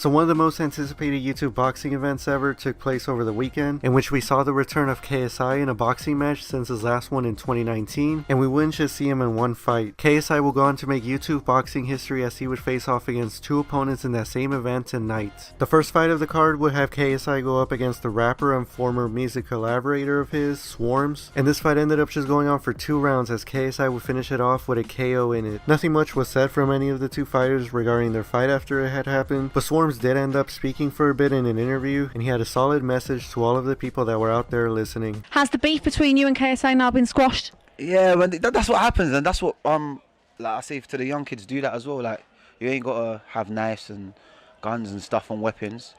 So one of the most anticipated YouTube boxing events ever took place over the weekend, in which we saw the return of KSI in a boxing match since his last one in 2019, and we wouldn't just see him in one fight. KSI will go on to make YouTube boxing history as he would face off against two opponents in that same event and night. The first fight of the card would have KSI go up against the rapper and former music collaborator of his, Swarmz, and this fight ended up just going on for 2 rounds as KSI would finish it off with a KO in it. Nothing much was said from any of the two fighters regarding their fight after it had happened, but Swarmz did end up speaking for a bit in an interview, and he had a solid message to all of the people that were out there listening. Has the beef between you and KSI now been squashed? Yeah, man, that's what happens, and that's what like I say to the young kids, do that as well. Like, you ain't gotta have knives and guns and stuff and weapons.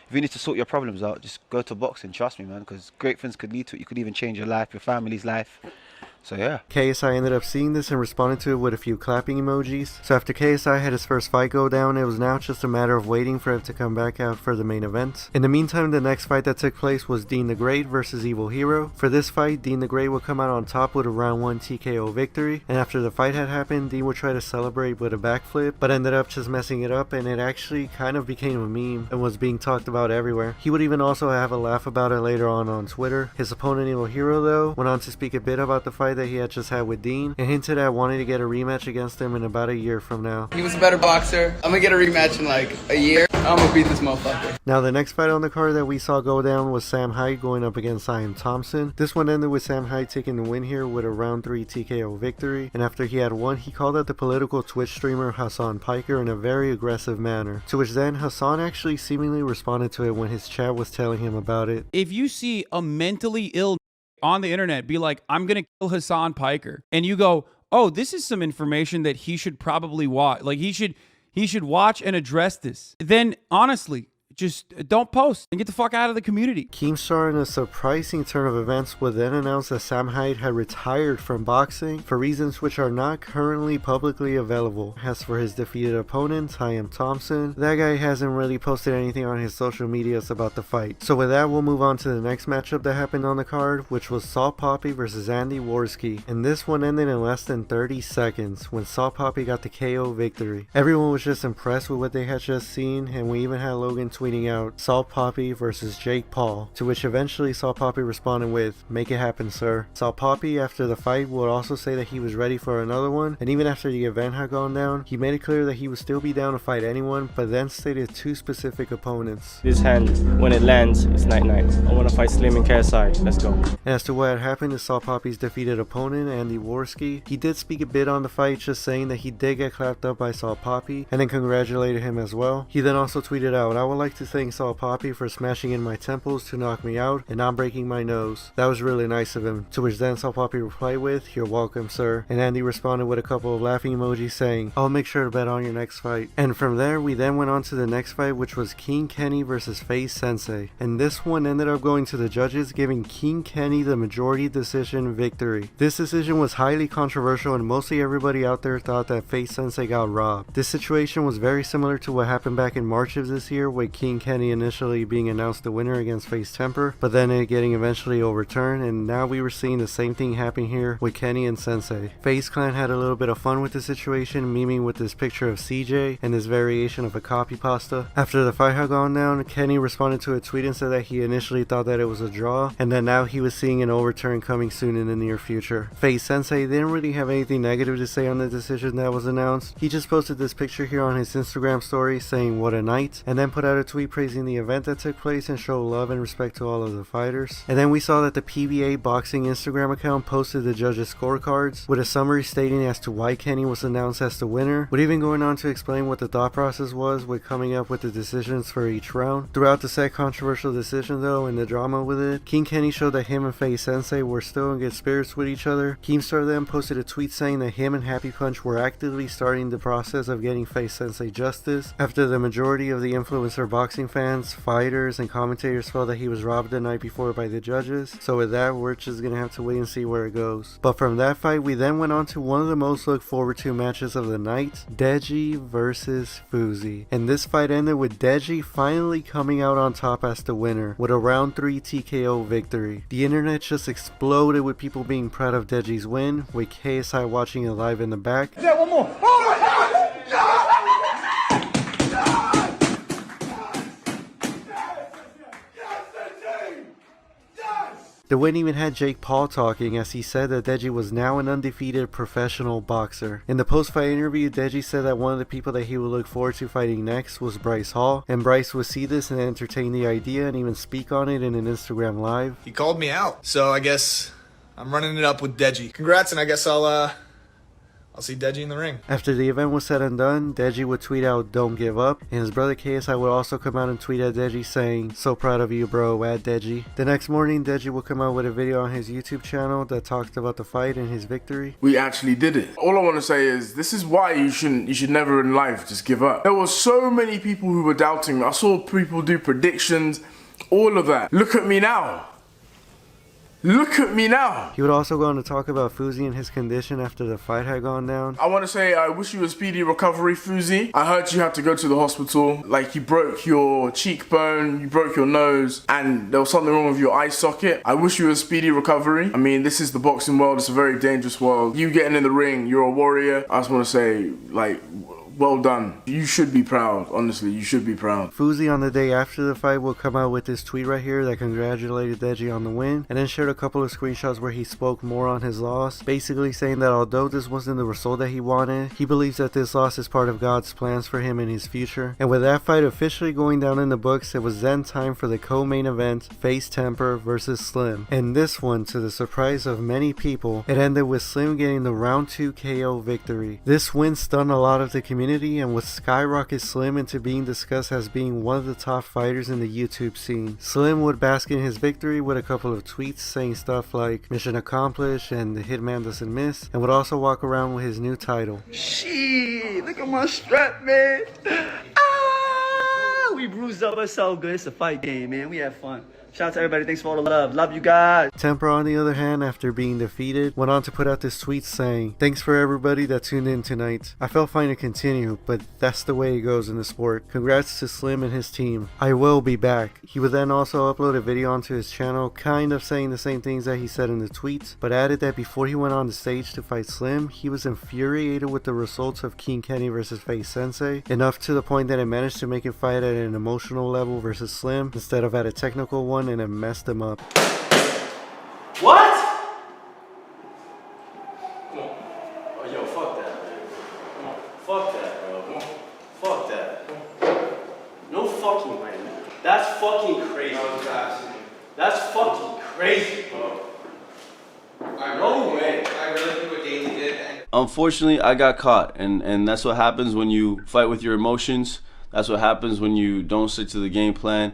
If you need to sort your problems out, just go to boxing. Trust me, man, because great things could lead to it. You could even change your life, your family's life. So yeah. KSI ended up seeing this and responded to it with a few clapping emojis. So after KSI had his first fight go down, it was now just a matter of waiting for him to come back out for the main event. In the meantime, the next fight that took place was Deen the Great versus Evil Hero. For this fight, Deen the Great would come out on top with a round 1 TKO victory, and after the fight had happened, Deen would try to celebrate with a backflip, but ended up just messing it up, and it actually kind of became a meme and was being talked about everywhere. He would even also have a laugh about it later on Twitter. His opponent Evil Hero though went on to speak a bit about the fight that he had just had with Deen, and hinted at wanting to get a rematch against him in about a year from now. He was a better boxer. I'm gonna get a rematch in like a year. I'm gonna beat this motherfucker. Now the next fight on the card that we saw go down was Hyde going up against IAmThmpsn. This one ended with Hyde taking the win here with a round 3 TKO victory, and after he had won, he called out the political Twitch streamer Hassan Piker in a very aggressive manner, to which then Hassan actually seemingly responded to it when his chat was telling him about it. If you see a mentally ill on the internet be like, I'm gonna kill Hassan Piker, and you go, oh, this is some information that he should probably watch, like he should watch and address this, then honestly, just don't post and get the fuck out of the community. Keemstar, in a surprising turn of events, would then announce that Hyde had retired from boxing for reasons which are not currently publicly available. As for his defeated opponent, IAmThmpsn, that guy hasn't really posted anything on his social medias about the fight. So with that, we'll move on to the next matchup that happened on the card, which was Papi versus Warski, and this one ended in less than 30 seconds when Papi got the KO victory. Everyone was just impressed with what they had just seen, and we even had Logan tweeting out Papi versus Jake Paul, to which eventually Papi responded with, make it happen, sir. Papi after the fight would also say that he was ready for another one, and even after the event had gone down, he made it clear that he would still be down to fight anyone, but then stated 2 specific opponents. This hand, when it lands, it's night-night. I want to fight Slim and KSI. Let's go. And as to what had happened to Papi's defeated opponent, Warski, he did speak a bit on the fight, just saying that he did get clapped up by Papi, and then congratulated him as well. He then also tweeted out, I would like to thank Papi for smashing in my temples to knock me out and not breaking my nose. That was really nice of him. To which then Papi replied with, you're welcome, sir. And Andy responded with a couple of laughing emojis saying, I'll make sure to bet on your next fight. And from there, we then went on to the next fight, which was King Kenny versus FaZe Sensei. And this one ended up going to the judges, giving King Kenny the majority decision victory. This decision was highly controversial, and mostly everybody out there thought that FaZe Sensei got robbed. This situation was very similar to what happened back in March of this year, with King Kenny initially being announced the winner against FaZe Temperrr, but then it getting eventually overturned, and now we were seeing the same thing happen here with Kenny and Sensei. FaZe Clan had a little bit of fun with the situation, memeing with this picture of CJ and this variation of a copy pasta. After the fight had gone down, Kenny responded to a tweet and said that he initially thought that it was a draw, and that now he was seeing an overturn coming soon in the near future. FaZe Sensei didn't really have anything negative to say on the decision that was announced. He just posted this picture here on his Instagram story saying what a night, and then put out a tweet praising the event that took place and show love and respect to all of the fighters. And then we saw that the PBA boxing Instagram account posted the judges' scorecards with a summary stating as to why Kenny was announced as the winner, but even going on to explain what the thought process was with coming up with the decisions for each round. Throughout the said controversial decision though, and the drama with it, King Kenny showed that him and FaZe Sensei were still in good spirits with each other. Keemstar then posted a tweet saying that him and Happy Punch were actively starting the process of getting FaZe Sensei justice after the majority of the influencer boxing fans, fighters, and commentators felt that he was robbed the night before by the judges. So with that, we're just gonna have to wait and see where it goes. But from that fight, we then went on to one of the most looked forward to matches of the night, Deji versus Fousey. And this fight ended with Deji finally coming out on top as the winner with a round 3 TKO victory. The internet just exploded with people being proud of Deji's win, with KSI watching it live in the back. Yeah, one more. Oh my God! The win even had Jake Paul talking, as he said that Deji was now an undefeated professional boxer. In the post-fight interview, Deji said that one of the people that he would look forward to fighting next was Bryce Hall, and Bryce would see this and entertain the idea and even speak on it in an Instagram live. He called me out, so I guess I'm running it up with Deji. Congrats, and I guess I'll see Deji in the ring. After the event was said and done, Deji would tweet out "Don't give up," and his brother KSI would also come out and tweet at Deji saying "So proud of you, bro," at Deji. The next morning, Deji would come out with a video on his YouTube channel that talked about the fight and his victory. We actually did it. All I want to say is this is why you should never in life just give up. There were so many people who were doubting me. I saw people do predictions, all of that. Look at me now. Look at me now. He would also go on to talk about Fousey and his condition after the fight had gone down. I want to say I wish you a speedy recovery, Fousey. I heard you had to go to the hospital. Like, you broke your cheekbone, you broke your nose, and there was something wrong with your eye socket. I wish you a speedy recovery. I mean, this is the boxing world. It's a very dangerous world. You getting in the ring, you're a warrior. I just want to say, like, well done. You should be proud. Honestly, you should be proud. Fousey on the day after the fight will come out with this tweet right here that congratulated Deji on the win, and then shared a couple of screenshots where he spoke more on his loss, basically saying that although this wasn't the result that he wanted, he believes that this loss is part of God's plans for him in his future. And with that fight officially going down in the books, it was then time for the co-main event, FaZe Temperrr versus Slim. And this one, to the surprise of many people, it ended with Slim getting the round 2 KO victory. This win stunned a lot of the community and would skyrocket Slim into being discussed as being one of the top fighters in the YouTube scene. Slim would bask in his victory with a couple of tweets saying stuff like "Mission accomplished" and "The Hitman doesn't miss," and would also walk around with his new title. Shit, look at my strap, man. Ah, we bruised up, it's so good. It's a fight game, man. We have fun. Shout out to everybody. Thanks for all the love. Love you guys. Temperrr, on the other hand, after being defeated, went on to put out this tweet saying, "Thanks for everybody that tuned in tonight. I felt fine to continue, but that's the way it goes in the sport. Congrats to Slim and his team. I will be back." He would then also upload a video onto his channel, kind of saying the same things that he said in the tweet, but added that before he went on the stage to fight Slim, he was infuriated with the results of King Kenny versus FaZe Sensei, enough to the point that it managed to make him fight at an emotional level versus Slim instead of at a technical one, and it messed him up. What? Come on. Oh, yo, fuck that, man. Come on. Fuck that, bro. Come on. Fuck that. No fucking way, man. That's fucking crazy. That's fucking crazy, bro. No way. I really think what Deji did. Unfortunately, I got caught, and that's what happens when you fight with your emotions. That's what happens when you don't stick to the game plan.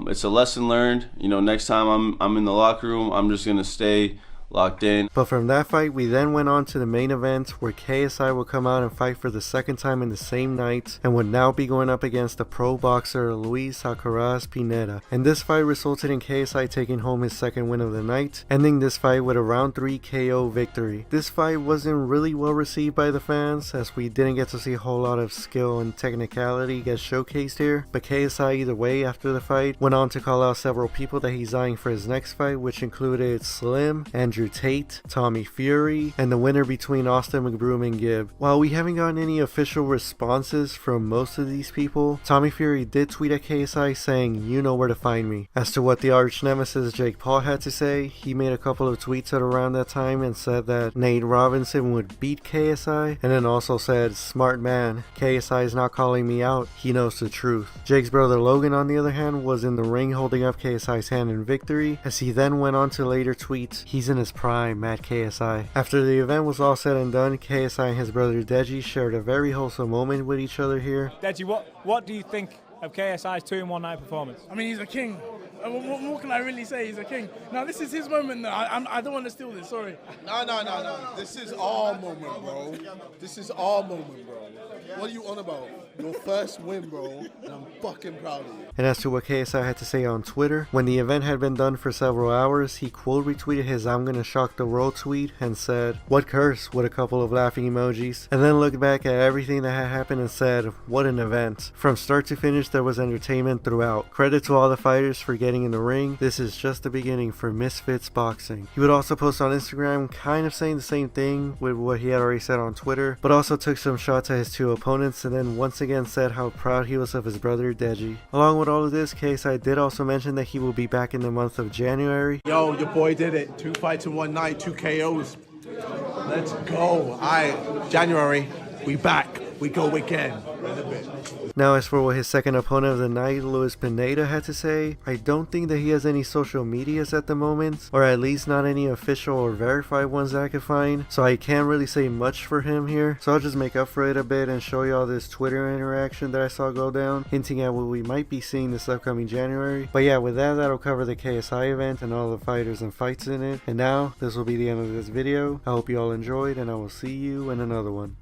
It's a lesson learned. You know, next time I'm in the locker room, I'm just gonna stay locked in. But from that fight, we then went on to the main event where KSI would come out and fight for the second time in the same night, and would now be going up against the pro boxer Luis Pineda. And this fight resulted in KSI taking home his second win of the night, ending this fight with a round 3 KO victory. This fight wasn't really well received by the fans, as we didn't get to see a whole lot of skill and technicality get showcased here, but KSI either way after the fight went on to call out several people that he's eyeing for his next fight, which included Slim, Andrew Tate, Tommy Fury, and the winner between Austin McBroom and Gibb. While we haven't gotten any official responses from most of these people, Tommy Fury did tweet at KSI saying, "You know where to find me." As to what the arch nemesis Jake Paul had to say, he made a couple of tweets at around that time and said that Nate Robinson would beat KSI, and then also said, "Smart man, KSI is not calling me out, he knows the truth." Jake's brother Logan, on the other hand, was in the ring holding up KSI's hand in victory, as he then went on to later tweet, "He's in his prime at KSI." After the event was all said and done, KSI and his brother Deji shared a very wholesome moment with each other here. Deji, what do you think of KSI's 2-in-1 night performance? I mean, he's a king. What more can I really say? He's a king. Now, this is his moment. Now. I don't want to steal this, sorry. No. This is our moment, bro. This is our moment, bro. What are you on about? Your first win, bro, and I'm fucking proud of you. And as to what KSI had to say on Twitter, when the event had been done for several hours, he quote retweeted his "I'm gonna shock the world" tweet and said, "What curse?" with a couple of laughing emojis, and then looked back at everything that had happened and said, "What an event." From start to finish, there was entertainment throughout. Credit to all the fighters for getting in the ring. This is just the beginning for Misfits boxing. He would also post on Instagram kind of saying the same thing with what he had already said on Twitter, but also took some shots at his two opponents, and then once again said how proud he was of his brother Deji. Along with all of this, KSI did also mention that he will be back in the month of January. Yo, your boy did it. 2 fights in 1 night, 2 KOs. Let's go. Alright, January, we back. We go again. In a bit. Now, as for what his second opponent of the night, Luis Pineda, had to say, I don't think that he has any social medias at the moment, or at least not any official or verified ones that I could find, so I can't really say much for him here. So I'll just make up for it a bit and show you all this Twitter interaction that I saw go down, hinting at what we might be seeing this upcoming January. But yeah, with that, that'll cover the KSI event and all the fighters and fights in it. And now, this will be the end of this video. I hope you all enjoyed, and I will see you in another one.